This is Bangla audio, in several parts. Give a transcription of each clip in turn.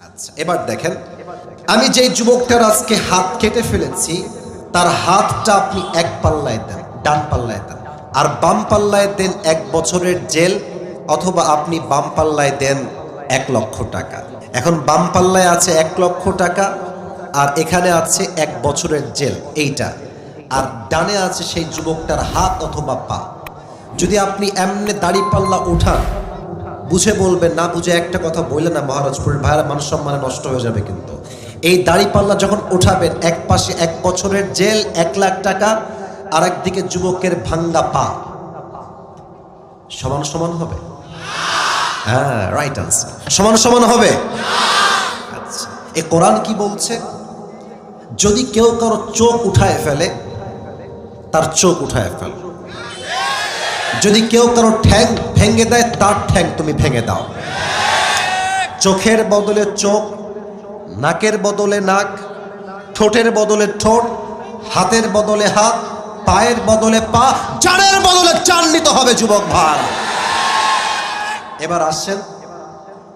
আচ্ছা, এবার দেখেন, আমি যেই যুবকটার আজকে হাত কেটে ফেলেছি, তার হাতটা আপনি এক পাল্লায় দেন, ডান পাল্লায় দেন, আর বাম পাল্লায় দেন 1 বছরের জেল, অথবা আপনি বাম পাল্লায় দেন 1 লক্ষ টাকা। এখন বাম পাল্লায় আছে 1 লক্ষ টাকা, আর এখানে আছে 1 বছরের জেল, এইটা। আর ডানে আছে সেই যুবকটার হাত অথবা পা। যদি আপনি এমনি দাড়ি পাল্লা উঠান, বুঝে বলবেন, না বুঝে একটা কথা বললেন না, মহারাজপুরের ভাইয়েরা মানুষ সম্মানে নষ্ট হয়ে যাবে। কিন্তু এই দাড়ি পাল্লা যখন উঠাবেন, এক পাশে 1 বছরের জেল 1 লাখ টাকা, আর একদিকে যুবকের ভাঙ্গা পা, সমান সমান হবে? হ্যাঁ, রাইট আনসার, সমান সমান হবে। আচ্ছা, এই কোরআন কি বলছে? যদি কেউ কারো চোখ উঠায় ফেলে, তার চোখ উঠায় ফেল। যদি কেউ কারো ঠ্যাং ভেঙে দেয়, তার ঠ্যাং তুমি ভেঙে দাও। চোখের বদলে চোখ, নাকের বদলে নাক, ঠোঁটের বদলে ঠোঁট, হাতের বদলে হাত, পায়ের বদলে পা, জানের বদলে চান নিতে হবে যুবক ভাই। এবার আসেন,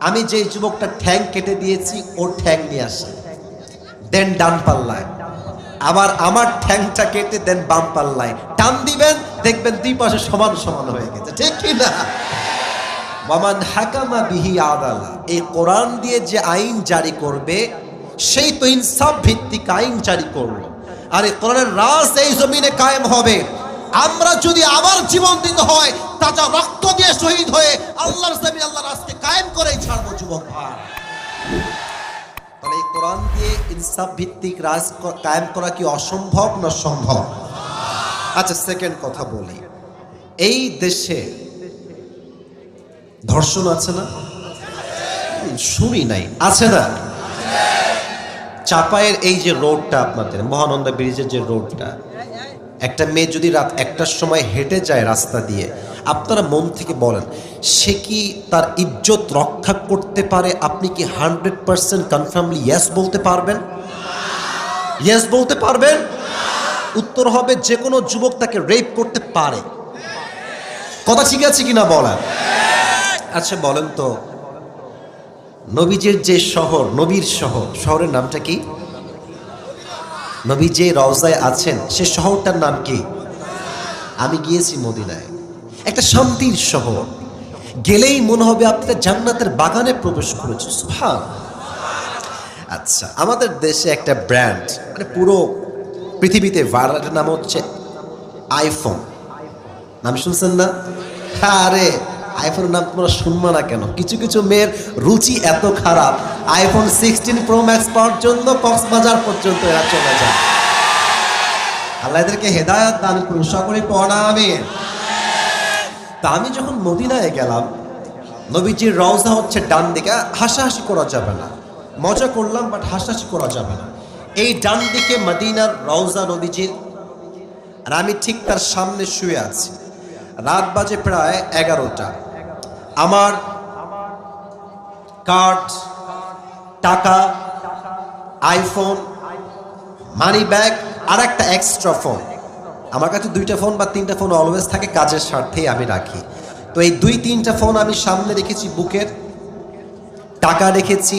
আমি যে যুবকটা ঠ্যাং কেটে দিয়েছি, ওর ঠ্যাং নিয়ে আসেন, দেন ডান পাল্লায়। আবার আমার ঠ্যাংটা কেটে দেন বাম পাল্লায়, টান দিবেন, দেখবেন দুই পাশে সমান সমান হয়ে গেছে, ঠিক কি না? ওয়ামান হাকামা বিহি আদালা, এই কোরআন দিয়ে যে আইন জারি করবে, সেই তো ইনসাফ ভিত্তিক আইন জারি করলো। আর এই কোরআনের রাজ এই জমিনে কায়েম হবে। আমরা যদি আবার জীবন দিতে হয়, তাজা রক্ত দিয়ে শহীদ হয়ে আল্লাহর জমিন, আল্লাহর রাজকে কায়েম করেই ছাড়বো যুবক ভাই। তাহলে এই কোরআন দিয়ে ইনসাফ ভিত্তিক রাজ কায়েম করা কি অসম্ভব না সম্ভব? আচ্ছা, সেকেন্ড কথা বলি, এই দেশে ধর্ষণ আছে না? শুনি নাই, আছে না? চাপায়ের এই যে রোডটা, আপনাদের মহানন্দা ব্রিজের যে রোডটা, একটা মেয়ে যদি রাত 1টার সময় হেঁটে যায় রাস্তা দিয়ে, আপনারা মন থেকে বলেন, সে কি তার ইজ্জত রক্ষা করতে পারে? আপনি কি 100% কনফার্মলি ইয়েস বলতে পারবেন? ইয়েস বলতে পারবেন? উত্তর হবে, যে কোনো যুবক তাকে রেপ করতে পারে। কথা ঠিক আছে কিনা বলেন? আচ্ছা বলেন তো, নবীজির যে শহর, নবীর শহর, শহরের নামটা কি? নবী যে রওজায় আছেন, সে শহরটার নাম কি? আমি গিয়েছি মদিনায়, একটা শান্তির শহর, গেলেই মনে হবে আপনারা জান্নাতের বাগানে প্রবেশ করেছে। সুবহানাল্লাহ। আচ্ছা, আমাদের দেশে একটা ব্র্যান্ড, মানে পুরো পৃথিবীতে ভাইরাল, নাম হচ্ছে আইফোন। নাম শুনছেন না? আরে আইফোনের নাম তোমরা শুনবা না কেন? কিছু কিছু মেয়ের রুচি এত খারাপ, আইফোন 16 প্রো ম্যাক্স পাওয়ার জন্য কক্সবাজার পর্যন্ত এরা চলে যায়। আল্লাহ এদেরকে হেদায়েত দান করুন, সকলে পড়া আমিন। তা আমি যখন মদিনায় গেলাম, নবীজির রওজা হচ্ছে ডান দিকে, হাসাহাসি করা যাবে না, মজা করলাম বাট হাসাহাসি করা যাবে না। এই ডান দিকে মদিনার রওজা নবীজির, আর আমি ঠিক তার সামনে শুয়ে আছি। রাত বাজে প্রায় 11টা। আমার কার্ড, টাকা, আইফোন, মানি ব্যাগ, আর একটা এক্সট্রা ফোন, আমার কাছে 2টা ফোন বা 3টা ফোন অলওয়েজ থাকে, কাজের স্বার্থেই আমি রাখি। তো এই 2-3টা ফোন আমি সামনে রেখেছি বুকের, টাকা রেখেছি,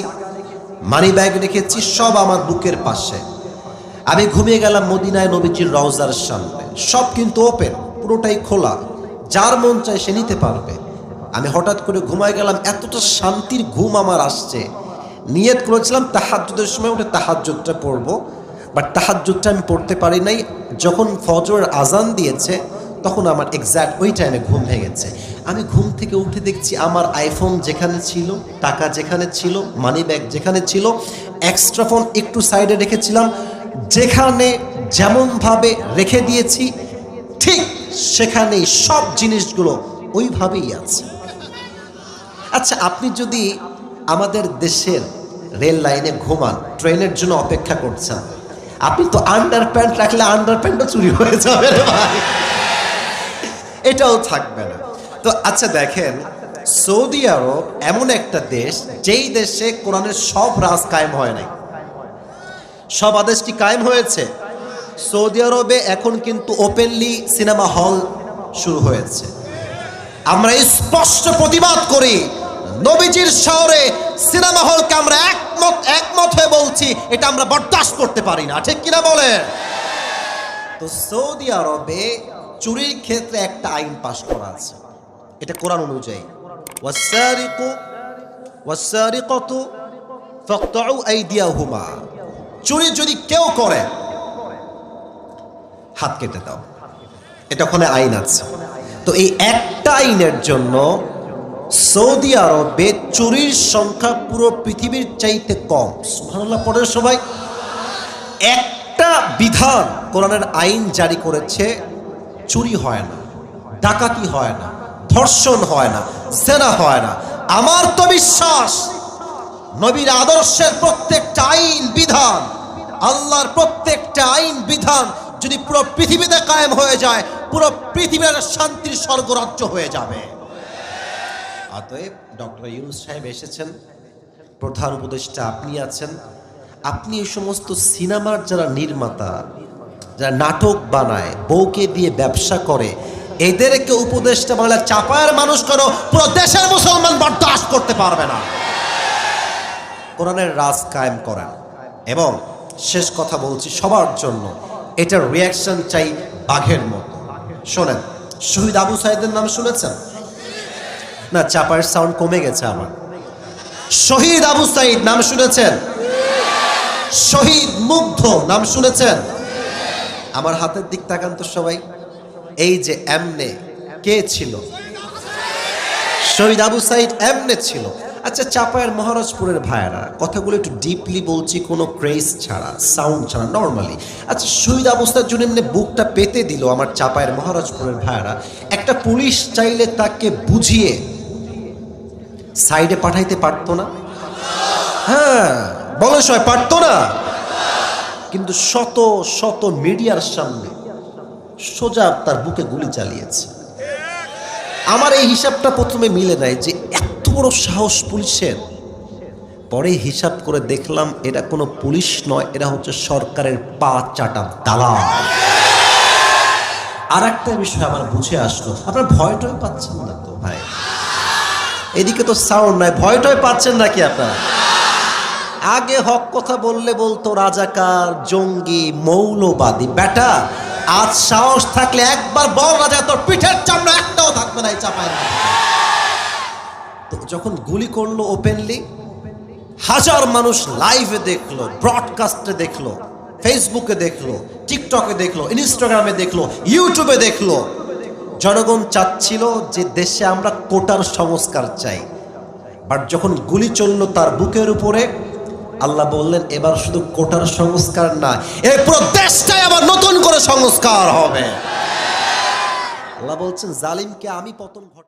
মানি ব্যাগ রেখেছি, সব আমার বুকের পাশে। আমি ঘুমিয়ে গেলাম মদিনায় নবীজির রওজার সামনে, সব কিন্তু ওপেন, পুরোটাই খোলা, যার মন চায় সে নিতে পারবে। আমি হঠাৎ করে ঘুমায় গেলাম, এতটা শান্তির ঘুম আমার আসছে, নিয়ত করেছিলাম তাহাজ্জুদের সময় উঠে তাহাজ্জুদটা পড়বো, বাট তাহাজ্জুদটা আমি পড়তে পারি নাই। যখন ফজরের আজান দিয়েছে, তখন আমার এক্স্যাক্ট ওই টাইমে ঘুম ভেঙেছে। আমি ঘুম থেকে উঠে দেখছি আমার আইফোন যেখানে ছিল, টাকা যেখানে ছিল, মানি ব্যাগ যেখানে ছিল, এক্সট্রা ফোন একটু সাইডে রেখেছিলাম, যেখানে যেমনভাবে রেখে দিয়েছি ঠিক সেখানেই সব জিনিসগুলো ওইভাবেই আছে। আচ্ছা, আপনি যদি আমাদের দেশের রেল লাইনে ঘুমান, ট্রেনের জন্য অপেক্ষা করছেন, আপনি তো আন্ডার প্যান্ট রাখলে আন্ডার প্যান্টও চুরি হয়ে যাবে রে ভাই, এটাও থাকবে না। তো আচ্ছা দেখেন, সৌদি আরব এমন একটা দেশ, যেই দেশে কোরআনের সব রাজ কায়েম হয় নাই। সব আদেশ কি কায়েম হয়েছে? সৌদি আরবে এখন কিন্তু ওপেনলি সিনেমা হল শুরু হয়েছে। আমরা স্পষ্ট প্রতিবাদ করি, নবীজির শহরে সিনেমা হলকে আমরা 1 বলছি এটা আমরা বরদাস্ত করতে পারি না, ঠিক কিনা বলে? তো সৌদি আরবে চুরির ক্ষেত্রে একটা আইন পাশ করা আছে, এটা কোরআন অনুযায়ী, ওয়াসারিকু ওয়াসারিকাতু ফাকতাউ আইদিয়াহুমা, চুরি যদি কেউ করে হাত কেটে দাও, এটা ওখানে আইন আছে। তো এই একটা আইনের জন্য সৌদি আরবে চুরির সংখ্যা পুরো পৃথিবীর চাইতে কম। সুবহানাল্লাহ পড়ে সবাই। একটা বিধান কোরআনের আইন জারি করেছে, চুরি হয় না, ডাকাতি হয় না, ধর্ষণ হয় না, জেনা হয় না। আমার তো বিশ্বাস নবীর আদর্শের প্রত্যেকটা আইন বিধান, আল্লাহর প্রত্যেকটা আইন বিধান যদি পুরো পৃথিবীতে কায়েম হয়ে যায়, পুরো পৃথিবীর শান্তির স্বর্গরাজ্য হয়ে যাবে। অতএব ডক্টর ইউনূস সাহেব এসেছেন, প্রধান উপদেষ্টা আপনি আছেন, আপনি এই সমস্ত সিনেমার যারা নির্মাতা, যারা নাটক বানায়, বউকে দিয়ে ব্যবসা করে, এদেরকে উপদেষ্টা বাংলা চাপায়ের মানুষ কেন পুরো দেশের মুসলমান বরদাস্ত করতে পারবে না। কোরআনের রাজ কায়েম করেন। এবং শেষ কথা বলছি সবার জন্য, এটার রিয়াকশন চাই বাঘের মতো। শোনেন, শহীদ আবু সাইদের নাম শুনেছেন না? চাপায়ের সাউন্ড কমে গেছে আমার। শহীদ আবু সাইদ নাম শুনেছেন? শহীদ মুগ্ধ নাম শুনেছেন? আমার হাতের দিক তাকান তো সবাই। এই যে এমনে কে ছিল? শহীদ আবু সাইদ এমনে ছিল। আচ্ছা, চাপায়ের মহারাজপুরের ভাইয়েরা, কথাগুলো একটু ডিপলি বলছি, কোনো ক্রেজ ছাড়া, সাউন্ড ছাড়া, নর্মালি। আচ্ছা, শহীদ আবু সাইদ জন্য এমনি বুকটা পেতে দিল আমার চাপায়ের মহারাজপুরের ভাইয়েরা, একটা পুলিশ চাইলে তাকে বুঝিয়ে সাইডে পাঠাইতে পারতো না? হ্যাঁ বলে সবাই, পারতো না? কিন্তু শত শত মিডিয়ার সামনে সোজা তার বুকে গুলি চালিয়েছে। আমার এই হিসাবটা প্রথমে মিলে নাই যে এত বড় সাহস পুলিশের। পরে হিসাব করে দেখলাম এটা কোনো পুলিশ নয়, এটা হচ্ছে সরকারের পা চাটা দালাল। আর একটা বিষয় আমার বুঝে আসলো, আপনার ভয়টয় পাচ্ছেন না তো ভাই? এদিকে তো সাউন্ড নাই, ভয়টয় পাচ্ছেন নাকি আপনারা? আগে হক কথা বললে বলতো রাজাকার, জঙ্গি, মৌলবাদী। বেটা, আজ সাহস থাকলে একবার বল রাজা, তোর পিঠের চামড়া একটাও থাকবে না এই চাপায়। তো যখন গুলি করলো ওপেনলি, হাজার মানুষ লাইভে দেখলো, ব্রডকাস্টে দেখলো, ফেসবুকে দেখলো, টিকটকে দেখলো, ইনস্টাগ্রামে দেখলো, ইউটিউবে দেখলো। জনগণ চাচ্ছিল যে দেশে আমরা কোটার সংস্কার চাই। বাট যখন গুলি চললো তার বুকের উপরে, আল্লাহ বললেন এবার শুধু কোটার সংস্কার না, এই পুরো দেশটাই আবার নতুন করে সংস্কার হবে। আল্লাহ বলছেন জালিমকে আমি পতন ঘটাবো।